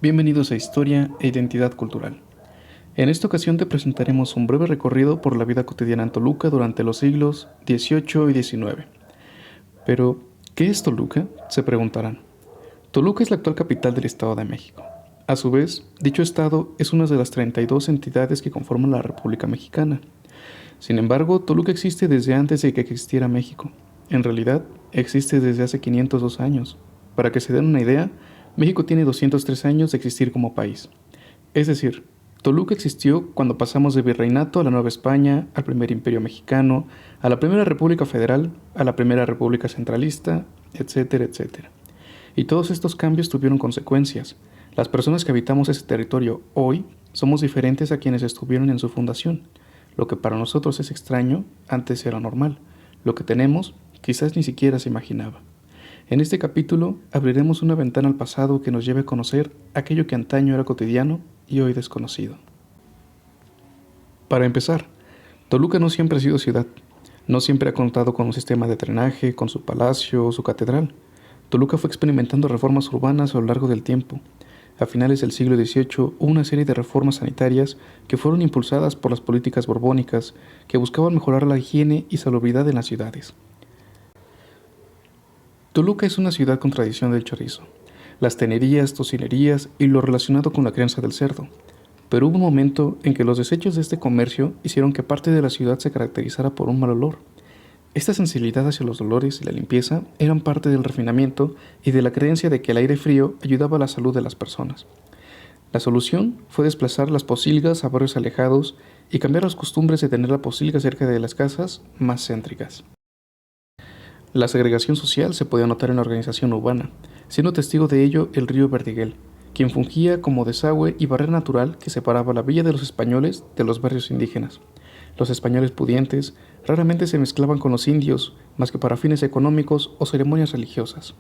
Bienvenidos a Historia e Identidad Cultural. En esta ocasión te presentaremos un breve recorrido por la vida cotidiana en Toluca durante los siglos XVIII y XIX. Pero, ¿qué es Toluca?, se preguntarán. Toluca es la actual capital del Estado de México. A su vez, dicho estado es una de las 32 entidades que conforman la República Mexicana. Sin embargo, Toluca existe desde antes de que existiera México. En realidad, existe desde hace 502 años. Para que se den una idea, México tiene 203 años de existir como país. Es decir, Toluca existió cuando pasamos del virreinato a la Nueva España, al primer imperio mexicano, a la primera República Federal, a la primera República Centralista, etcétera, etcétera. Y todos estos cambios tuvieron consecuencias. Las personas que habitamos ese territorio hoy somos diferentes a quienes estuvieron en su fundación. Lo que para nosotros es extraño, antes era normal. Lo que tenemos, quizás ni siquiera se imaginaba. En este capítulo abriremos una ventana al pasado que nos lleve a conocer aquello que antaño era cotidiano y hoy desconocido. Para empezar, Toluca no siempre ha sido ciudad. No siempre ha contado con un sistema de drenaje, con su palacio o su catedral. Toluca fue experimentando reformas urbanas a lo largo del tiempo. A finales del siglo XVIII hubo una serie de reformas sanitarias que fueron impulsadas por las políticas borbónicas que buscaban mejorar la higiene y salubridad en las ciudades. Toluca es una ciudad con tradición del chorizo, las tenerías, tocinerías y lo relacionado con la crianza del cerdo. Pero hubo un momento en que los desechos de este comercio hicieron que parte de la ciudad se caracterizara por un mal olor. Esta sensibilidad hacia los olores y la limpieza eran parte del refinamiento y de la creencia de que el aire frío ayudaba a la salud de las personas. La solución fue desplazar las pocilgas a barrios alejados y cambiar las costumbres de tener la pocilga cerca de las casas más céntricas. La segregación social se podía notar en la organización urbana, siendo testigo de ello el río Verdiguel, quien fungía como desagüe y barrera natural que separaba la villa de los españoles de los barrios indígenas. Los españoles pudientes raramente se mezclaban con los indios, más que para fines económicos o ceremonias religiosas.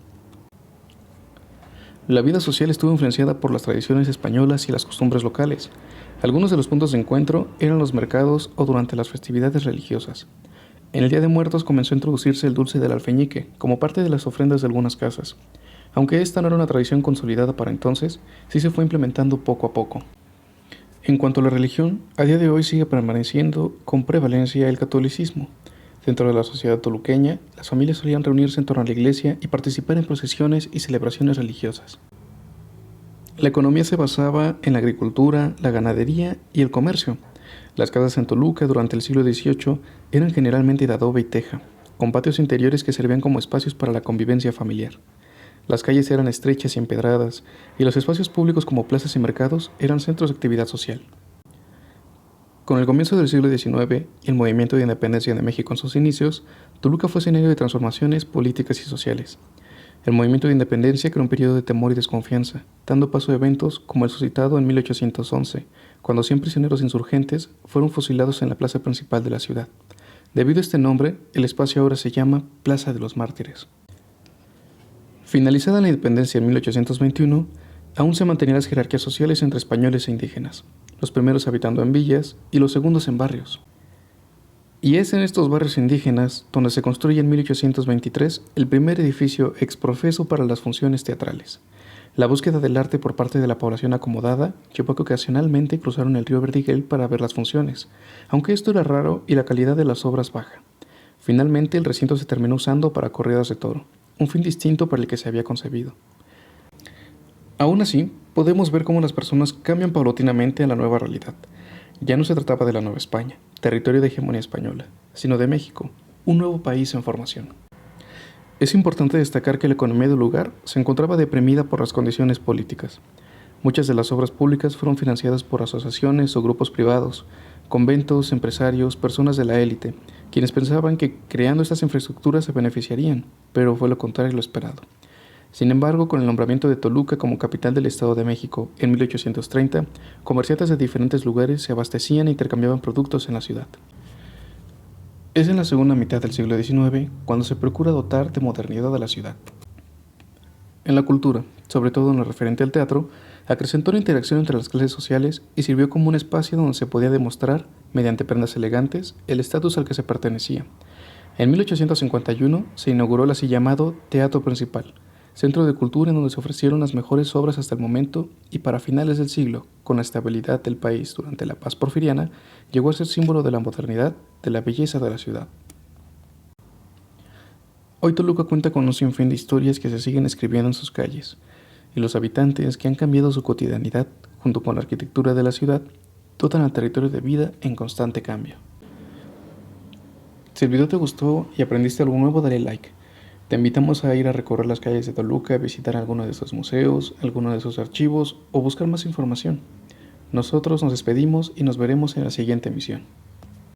La vida social estuvo influenciada por las tradiciones españolas y las costumbres locales. Algunos de los puntos de encuentro eran los mercados o durante las festividades religiosas. En el Día de Muertos comenzó a introducirse el dulce del alfeñique, como parte de las ofrendas de algunas casas. Aunque esta no era una tradición consolidada para entonces, sí se fue implementando poco a poco. En cuanto a la religión, a día de hoy sigue permaneciendo con prevalencia el catolicismo. Dentro de la sociedad toluqueña, las familias solían reunirse en torno a la iglesia y participar en procesiones y celebraciones religiosas. La economía se basaba en la agricultura, la ganadería y el comercio. Las casas en Toluca durante el siglo XVIII eran generalmente de adobe y teja, con patios interiores que servían como espacios para la convivencia familiar. Las calles eran estrechas y empedradas, y los espacios públicos como plazas y mercados eran centros de actividad social. Con el comienzo del siglo XIX y el movimiento de independencia de México en sus inicios, Toluca fue escenario de transformaciones políticas y sociales. El movimiento de independencia creó un periodo de temor y desconfianza, dando paso a eventos como el suscitado en 1811, cuando 100 prisioneros insurgentes fueron fusilados en la plaza principal de la ciudad. Debido a este nombre, el espacio ahora se llama Plaza de los Mártires. Finalizada la independencia en 1821, aún se mantenían las jerarquías sociales entre españoles e indígenas, los primeros habitando en villas y los segundos en barrios. Y es en estos barrios indígenas donde se construye en 1823 el primer edificio exprofeso para las funciones teatrales. La búsqueda del arte por parte de la población acomodada llevó a que ocasionalmente cruzaron el río Verdiguel para ver las funciones, aunque esto era raro y la calidad de las obras baja. Finalmente el recinto se terminó usando para corridas de toro, un fin distinto para el que se había concebido. Aún así, podemos ver cómo las personas cambian paulatinamente a la nueva realidad. Ya no se trataba de la Nueva España, territorio de hegemonía española, sino de México, un nuevo país en formación. Es importante destacar que la economía del lugar se encontraba deprimida por las condiciones políticas. Muchas de las obras públicas fueron financiadas por asociaciones o grupos privados, conventos, empresarios, personas de la élite, quienes pensaban que creando estas infraestructuras se beneficiarían, pero fue lo contrario de lo esperado. Sin embargo, con el nombramiento de Toluca como capital del Estado de México en 1830, comerciantes de diferentes lugares se abastecían e intercambiaban productos en la ciudad. Es en la segunda mitad del siglo XIX cuando se procura dotar de modernidad a la ciudad. En la cultura, sobre todo en lo referente al teatro, acrecentó la interacción entre las clases sociales y sirvió como un espacio donde se podía demostrar, mediante prendas elegantes, el estatus al que se pertenecía. En 1851 se inauguró el así llamado Teatro Principal, centro de cultura en donde se ofrecieron las mejores obras hasta el momento y para finales del siglo, con la estabilidad del país durante la paz porfiriana, llegó a ser símbolo de la modernidad, de la belleza de la ciudad. Hoy Toluca cuenta con un sinfín de historias que se siguen escribiendo en sus calles, y los habitantes que han cambiado su cotidianidad, junto con la arquitectura de la ciudad, dotan al territorio de vida en constante cambio. Si el video te gustó y aprendiste algo nuevo, dale like. Te invitamos a ir a recorrer las calles de Toluca, visitar alguno de sus museos, alguno de sus archivos o buscar más información. Nosotros nos despedimos y nos veremos en la siguiente emisión.